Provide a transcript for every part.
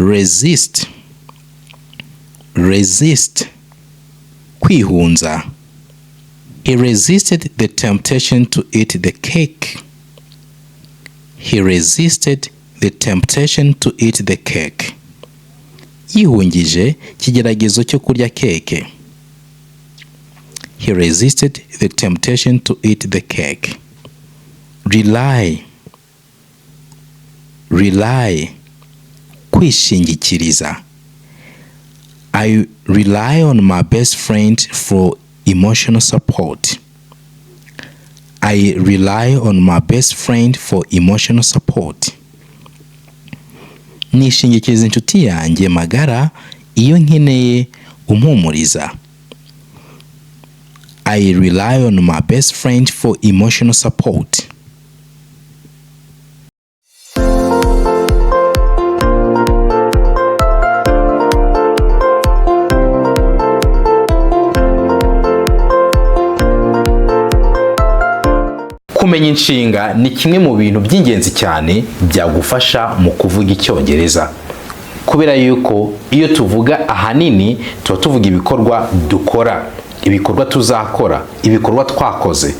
resist, resist, kwihunza. He resisted the temptation to eat the cake. He resisted the temptation to eat the cake. Yihungije kigeragezo cyo kurya keke. He resisted the temptation to eat the cake. Rely, rely, kwishingikiriza. I rely on my best friend for emotional support. I rely on my best friend for emotional support. Nishingikiriza inshuti yanjye magara iyo nkeneye umpumuriza. I rely on my best friend for emotional support. Kumenya inshinga ni kimwe mu bintu by'ingenzi cyane byagufasha mu kuvuga Icyongereza. Kubera yuko iyo tuvuga ahanini tuba tuvuga ibikorwa dukora, ibikorwa tuzakora, ibikorwa twakoze.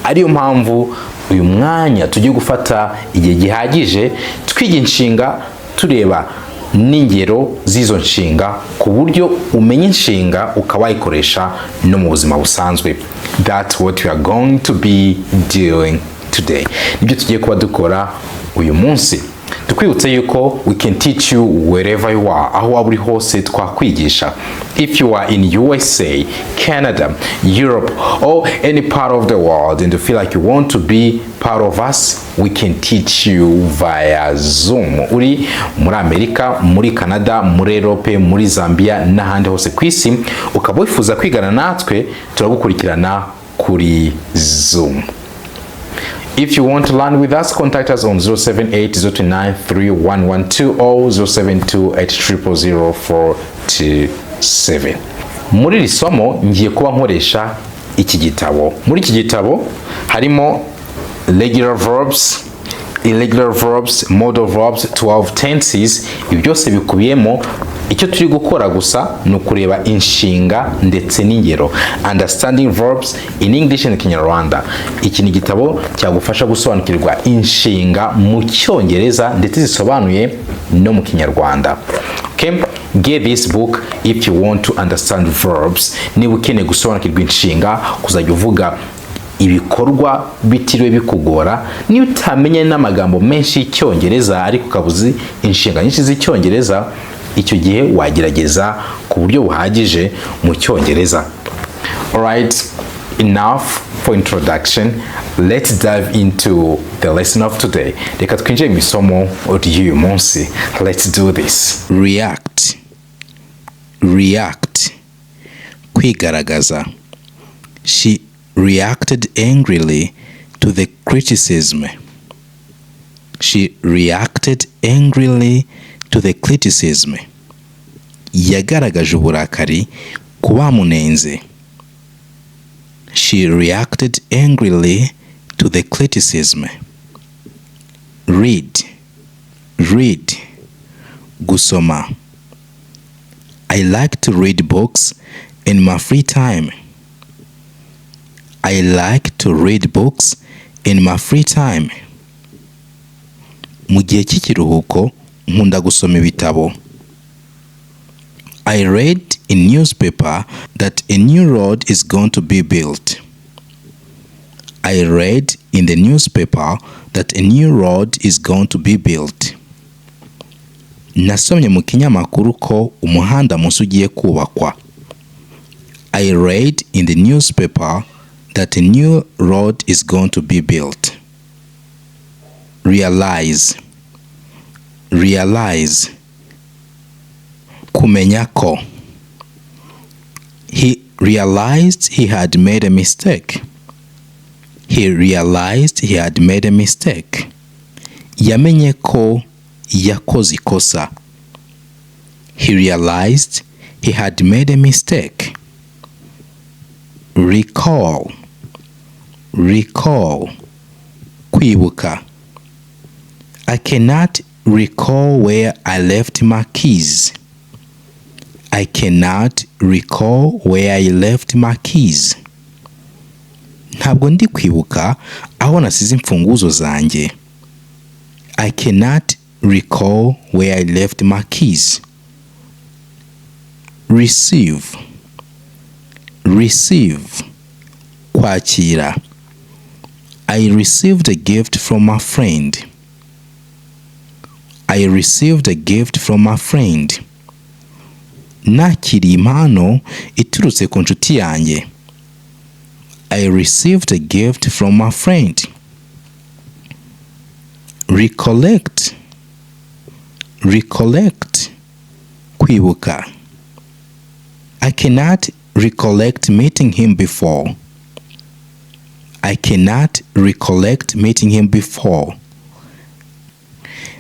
Ariyo mpamvu uyu mwanya tugiye gufata igihe gihagije twiga inshinga tureba n'ingero z'izo nshinga ku buryo umenya inshinga ukawayikoresha no mu buzima busanzwe. That's what we are going to be doing today. Nibyo tugiye kuba dukora uyu munsi. Tukwibutse yuko we can teach you wherever you are, aho waba uri hose twakwigisha. If you are in USA, Canada, Europe, or any part of the world and you feel like you want to be part of us, we can teach you via Zoom. Uri muri Amerika, muri Canada, muri Europe, muri Zambia n'ahandi hose ku isi, ukaba wifuza kwigana natwe, turagukurikirana kuri Zoom. If you want to learn with us, contact us on 078-029-3112 or 072-800-427. Muri iri somo ngiye kuba nkoresha iki gitabo. Muri iki gitabo harimo regular verbs, irregular verbs, modal verbs, 12 tenses. Ibi byose bikubiyemo. Icyo turi gukora gusa ni ukureba inshinga ndetse n'ingero. Understanding verbs in English and Kinyarwanda. Iki ni igitabo cyagufasha gusobanukirwa inshinga mu Cyongereza ndetse zisobanuye no mu Kinyarwanda. Okay? Get this book if you want to understand verbs. Niba ukeneye gusobanukirwa inshinga, kuzajya uvuga ibikorwa bitiriwe bikugora. Niba utamenye n'amagambo menshi y'Icyongereza ariko ukabuzi inshinga nyinshi z'Icyongereza, icyo gihe wagerageza ku buryo buhagije mu Cyongereza. Alright, enough for introduction. Let's dive into the lesson of today. Reka twinjire mu isomo ry'uyu munsi. Let's do this. React, react, kwigaragaza. She reacted angrily to the criticism. She reacted angrily to the criticism. Yagaragaje uburakari ku bamunenze. She reacted angrily to the criticism. Read, read, gusoma. I like to read books in my free time. I like to read books in my free time. Mu gihe cy'ikiruhuko nkunda gusoma ibitabo. I read in newspaper that a new road is going to be built. I read in the newspaper that a new road is going to be built. Nasomye mu kinyamakuru ko umuhanda mushya ugiye kubakwa. I read in the newspaper that a new road is going to be built. Realize, realize, kumenya ko. He realized he had made a mistake. He realized he had made a mistake. Yamenye ko yakoze ikosa. He realized he had made a mistake. Recall, recall, kwibuka. I cannot recall where I left my keys. I cannot recall where I left my keys. Ntabwo ndi kwibuka aho nasize imfunguzo zanjye. I cannot recall where I left my keys. Receive. Receive. Kwakira. I received a gift from a friend. I received a gift from a friend. Nakiriye impano iturutse ku nshuti yanjye. I received a gift from a friend. Recollect. Recollect. Kwibuka. I cannot recollect meeting him before. I cannot recollect meeting him before.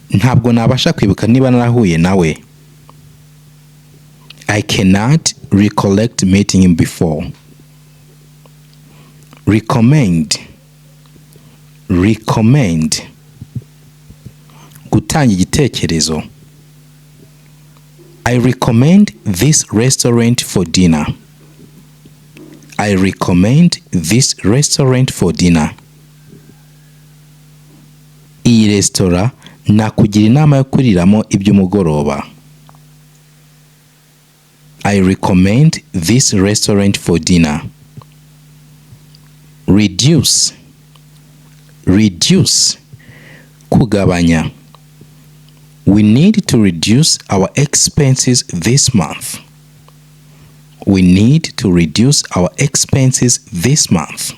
Ntabwo nabasha kwibuka niba narahuye nawe. I cannot recollect meeting him before. Recommend. Recommend. Gutanga igitekerezo. I recommend this restaurant for dinner. I recommend this restaurant for dinner. Iyi resitora nakugira inama yo kuriramo iby'umugoroba. I recommend this restaurant for dinner. Reduce. Reduce. Kugabanya. We need to reduce our expenses this month. We need to reduce our expenses this month.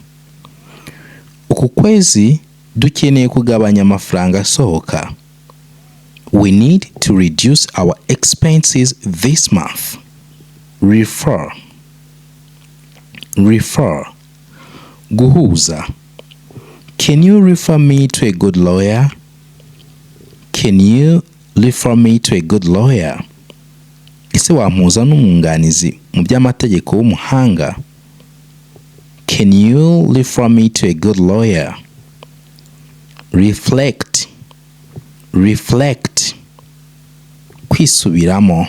Uku kwezi dukeneye kugabanya amafaranga asohoka. We need to reduce our expenses this month. Refer. Refer. Guhuza. Can you refer me to a good lawyer? Can you refer me to a good lawyer? Ese wampuza n'umwunganizi mu by'amategeko w'umuhanga? Can you refer me to a good lawyer? Reflect. Reflect. Kwisubiramo.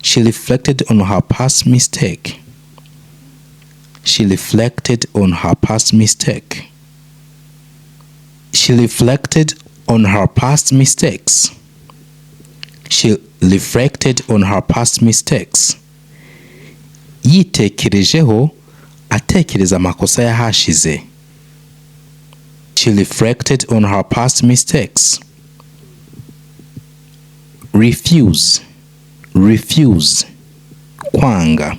She reflected on her past mistake. She reflected on her past mistake. She reflected on her past mistakes. She reflected on her past mistakes. Yitekerejeho atekereza amakosa yahashize. She reflected on her past mistakes. Refuse. Refuse. Kwanga.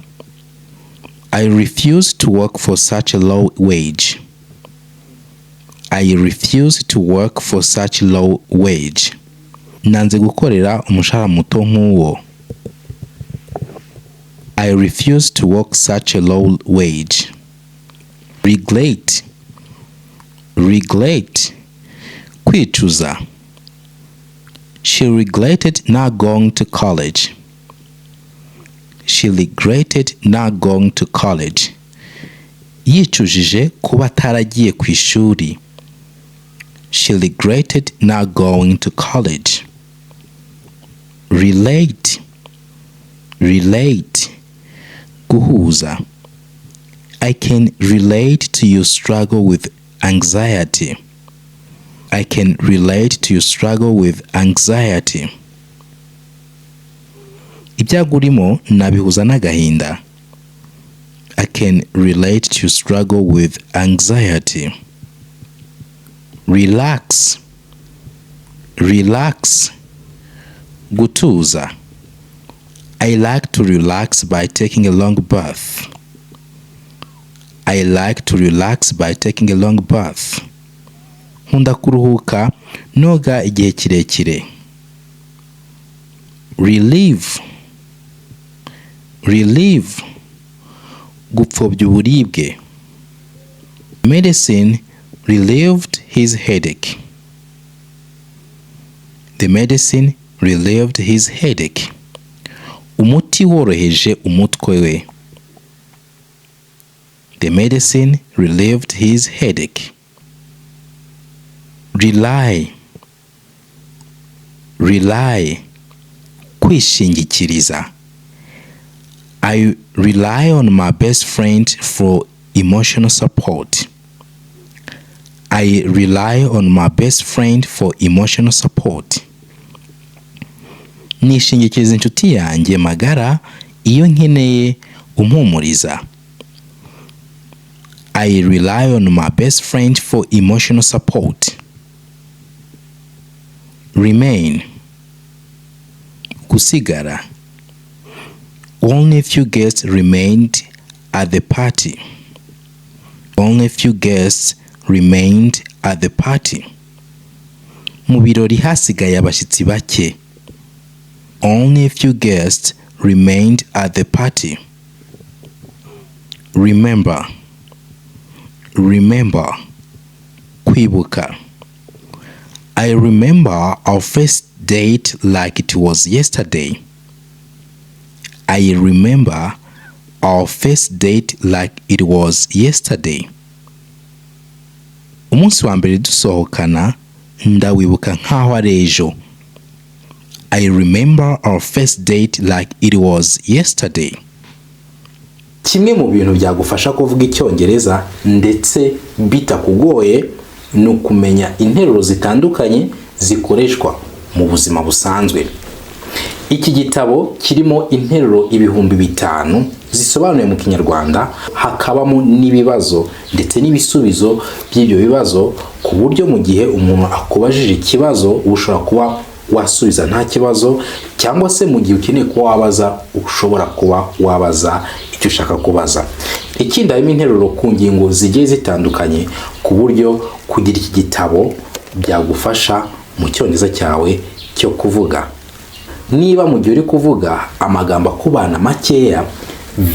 I refuse to work for such a low wage. I refuse to work for such low wage. Nanze gukorera umushahara muto nk'uwo. I refuse to work such a low wage. Regret. Regret. Kwicuza. She regretted not going to college. She regretted not going to college. Yicujije kuba ataragiye ku ishuri. She regretted not going to college. Relate. Relate. Guhuza. I can relate to your struggle with anxiety. I can relate to your struggle with anxiety. Ibyago urimo nabihuza n'agahinda. I can relate to your struggle with anxiety. Relax. Relax. Gutuza. I like to relax by taking a long bath. I like to relax by taking a long bath. Nkunda kuruhuka noga igihe kirekire. Relieve. Relieve. Gupfobya uburibwe. Medicine relieved his headache. The medicine relieved his headache. Umuti woroheje umutwe we. The medicine relieved his headache. Rely. rely, kwishingikiriza. I rely on my best friend for emotional support. I rely on my best friend for emotional support. Nishingikiriza inshuti yanjye magara iyo nkeneye umpumuriza. I rely on my best friend for emotional support. Remain, kusigara. Only a few guests remained at the party. Only a few guests remained at the party. Mu birori hasigaye abashyitsi bake. Only a few guests remained at the party. Remember, remember, kwibuka. I remember our first date like it was yesterday. I remember our first date like it was yesterday. Umunsi wa mbere dusohokana ndawibuka nkaho ari ejo. I remember our first date like it was yesterday. Kimwe mu bintu byagufasha kuvuga icyongereza ndetse bitakugoye ni ukumenya interuro zitandukanye zikoreshwa mu buzima busanzwe. Iki gitabo kirimo interuro 5,000 zisobanuye mu Kinyarwanda, hakabamo n'ibibazo ndetse n'ibisubizo by'ibyo bibazo, ku buryo mu gihe umuntu akubajije ikibazo ushobora kuba wasubiza nta kibazo, cyangwa se mu gihe ukeneye kuba wabaza ushobora kuba wabaza icyo ushaka kubaza. Ikindi harimo interuro ku ngingo zigiye zitandukanye, ku buryo kugira iki gitabo byagufasha mu cyongereza cyawe cyo kuvuga. Niba mu gihe uri kuvuga amagambo akubana makeya,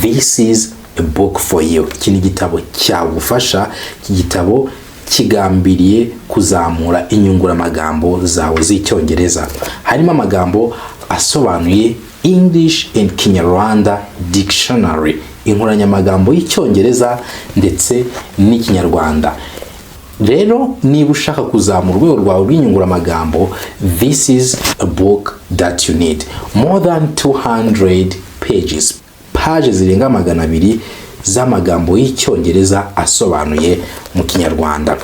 this is a book for you. Iki ni igitabo cyagufasha. Iki gitabo kigambiriye kuzamura inyunguramagambo zawe z'icyongereza. Harimo amagambo asobanuye English and Kinyarwanda dictionary, inkoranyamagambo y'icyongereza ndetse n'ikinyarwanda. Rero niba ushaka kuzamura urwego rwawe rw'inyunguramagambo, this is a book that you need. More than 200 pages, pages zirenga 200 z'amagambo y'icyongereza asobanuye mu Kinyarwanda.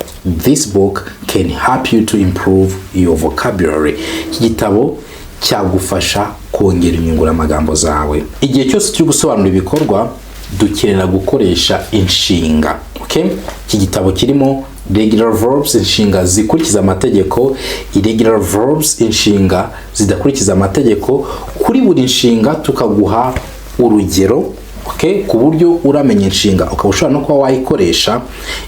This book can help you to improve your vocabulary. Iki gitabo cyagufasha kongera inyunguramagambo zawe. Igihe cyose turi gusobanura ibikorwa dukenera gukoresha inshinga. Okay? Iki gitabo kirimo regular verbs, inshinga zikurikiza amategeko, irregular verbs, inshinga zidakurikiza amategeko. Kuri buri nshinga tukaguha urugero, okay, ku buryo uramenya inshinga ukaba ushobora no kuba wayikoresha.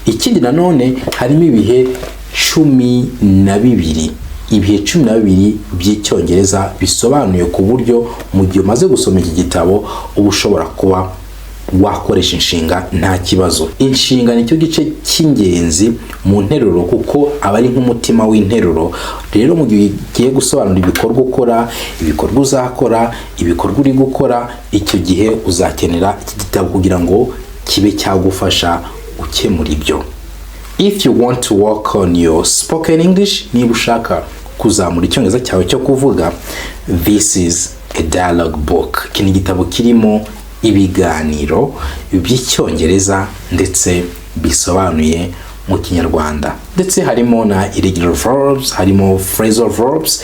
Ikindi nanone harimo ibihe 12, ibihe 12 by'icyongereza bisobanuye, ku buryo mu gihe umaze gusoma iki gitabo uba ushobora kuba wakoresha inshinga nta kibazo. Inshinga nicyo gice cy'ingenzi mu nteruro kuko aba ari nk'umutima w'interuro. Rero mu gihe ugiye gusobanura ibikorwa ukora, ibikorwa uzakora, ibikorwa uri gukora, icyo gihe uzakenera iki gitabo kugira ngo kibe cyagufasha ukemura ibyo. If you want to work on your spoken English, niba ushaka kuzamura icyongereza cyawe cyo kuvuga, this is a dialogue book. Iki ni igitabo kirimo ibiganiro by'icyongereza ndetse bisobanuye mu Kinyarwanda. Ndetse harimo na irregular verbs, harimo phrasal verbs.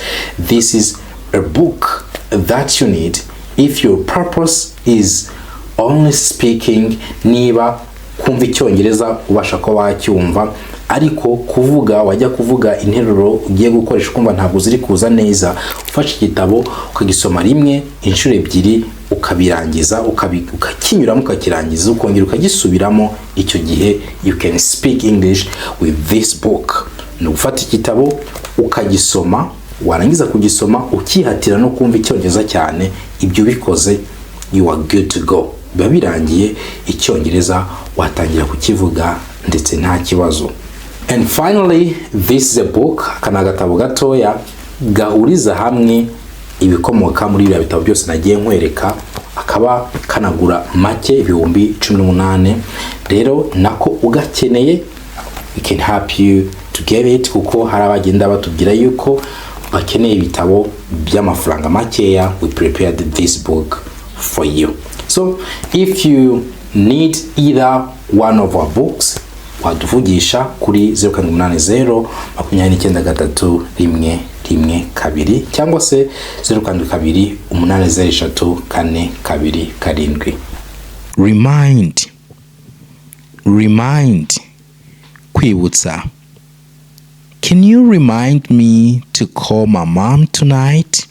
This is a book that you need if your purpose is only speaking. Niba kumva icyongereza ubasha ko wacyumva, ariko kuvuga wajya kuvuga interuro ugiye gukoresha kumva ntabwo ziri kuza neza, ufashe igitabo ukagisoma rimwe, inshuro 2, ukabirangiza, ukakinyuramo, ukakirangiza, ukongera ukagisubiramo. Icyo gihe you can speak English with this book. Ni ufata igitabo ukagisoma, warangiza kugisoma ukihatira no kumva icyongereza cyane. Ibyo bikoze, you are good to go. Biba birangiye, icyongereza watangira kukivuga ndetse nta kibazo. And finally, this is a book, kana gatabo gatoya gahuriza hamwe ibikomoka muri bya bitabo byose nagiye nkwereka, akaba kanagura make 18,000. Rero nako ugakeneye, we can help you to get it, kuko hari abagenda batubwira yuko bakeneye ibitabo by'amafaranga makeya, we prepared this book for you. So if you need either one of our books, waduvugisha kuri 0780293112 cyangwa se 0728034227. Remind, kwibutsa. Can you remind me to call my mom tonight?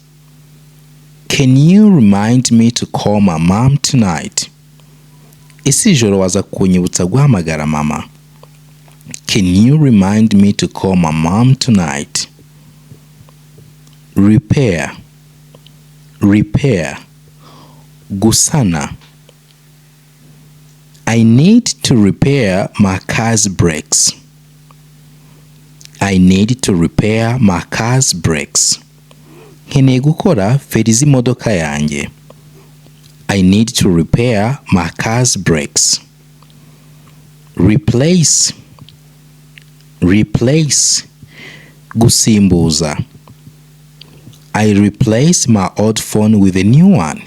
Can you remind me to call my mom tonight? Isi joro waza kunyibutsa guhamagara mama. Can you remind me to call my mom tonight? Repair, gusana. I need to repair my car's brakes. Nkeneye gukora feri z'imodoka yanjye. I need to repair my car's brakes. Replace, gusimbuza. I replace my old phone with a new one.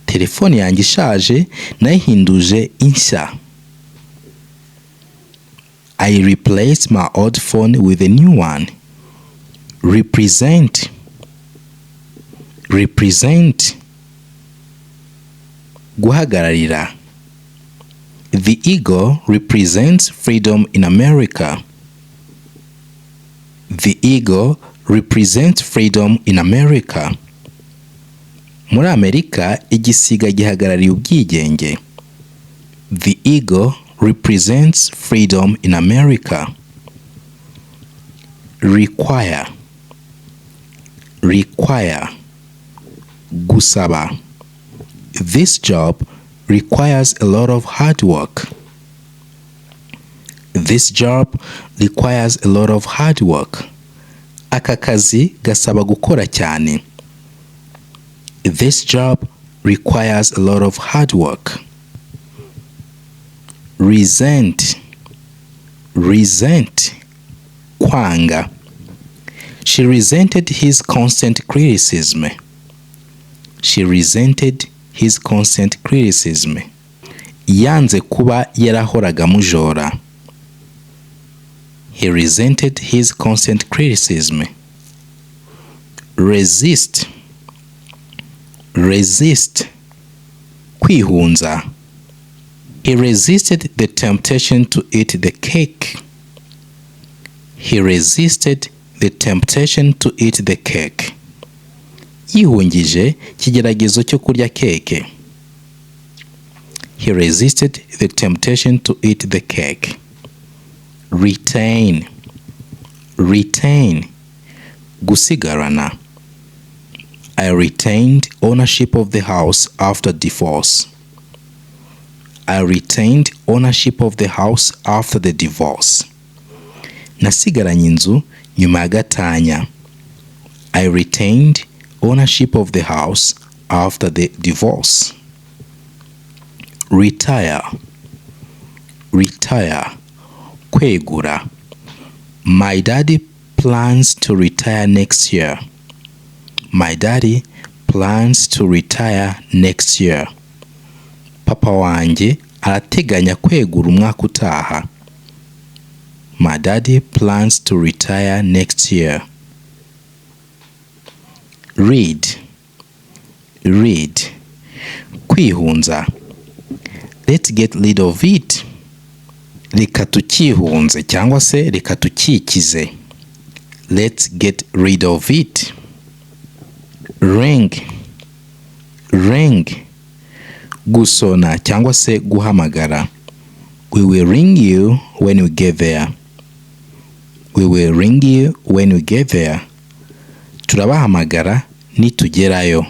Telefone yanjye ishaje nayihinduje inshya. I replace my old phone with a new one. Represent, guhagararira. The eagle represents freedom in America. Muri Amerika, igisiga gihagarariye ubwigenge. The eagle represents freedom in America. Require, gusaba. This job requires a lot of hard work. Aka kazi gasaba gukora cyane. This job requires a lot of hard work. Resent, kwanga. She resented his constant criticism. Yanze kuba yarahoraga mujora. He resented his constant criticism. Resist, kwihunza. He resisted the temptation to eat the cake. Yihungije kigeragezo cyo kurya keke. He resisted the temptation to eat the cake. Retain, gusigarana. I retained ownership of the house after divorce. Nasigaranye inzu nyuma ya gatanya. I retained ownership of the house after the divorce. Retire, kwegura. My daddy plans to retire next year. Papa wanjye arateganya kwegura umwaka utaha. My daddy plans to retire next year. Read, kwihunza. Let's get rid of it. Reka tukihunze cyangwa se reka tukikize. Let's get rid of it. Ring, gusona cyangwa se guhamagara. We will ring you when we get there. Turabahamagara nitugerayo.